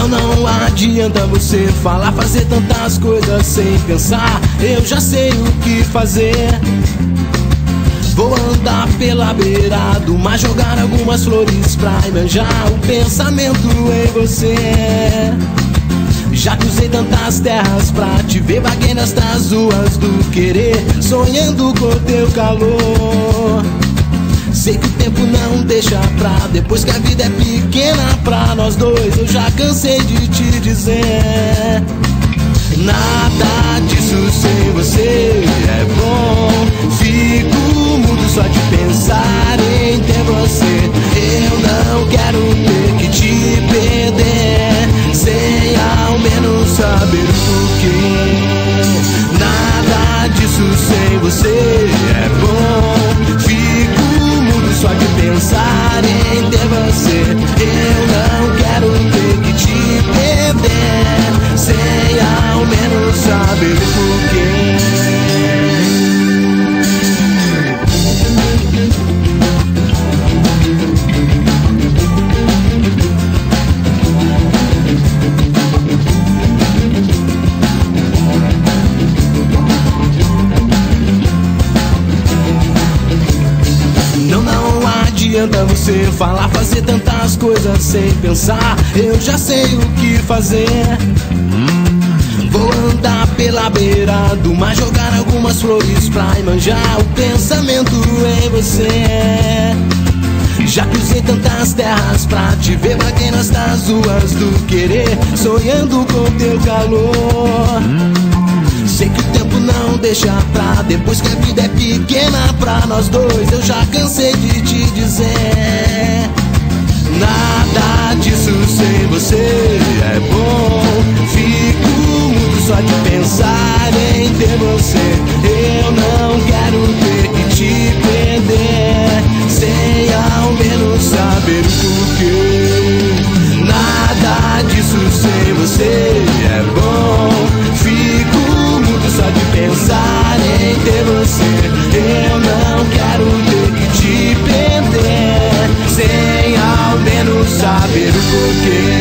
Não adianta você falar, fazer tantas coisas sem pensar. Eu já sei o que fazer. Vou andar pela beira do mar, jogar algumas flores pra manjar o pensamento em você. Já cruzei tantas terras pra te ver, vaguei nestas ruas do querer, sonhando com teu calor. Sei que o tempo não deixa pra depois, que a vida é pequena pra nós dois. Eu já cansei de te dizer, nada disso sem você é bom. Fico mudo só de pensar em ter você. Eu não quero ter que te perder sem ao menos saber o porquê. Nada disso sem você é bom. Fico mudo só de pensar em ter você. Eu não quero ter que te perder sem ao menos saber o porquê. Não adianta você falar, fazer tantas coisas sem pensar. Eu já sei o que fazer. Vou andar pela beira do mar, jogar algumas flores pra manjar o pensamento em você. Já cruzei tantas terras pra te ver, vaguei nestas ruas do querer, sonhando com teu calor. Sei que o tempo não deixa pra depois, que a vida é pequena pra nós dois. Eu já cansei de te dizer, nada disso sem você é bom. Fico mudo só de pensar em ter você. Eu não quero ter que te perder sem ao menos saber o porquê. Nada disso sem você é bom. Fico só de pensar em ter você. Eu não quero ter que te perder sem ao menos saber o porquê.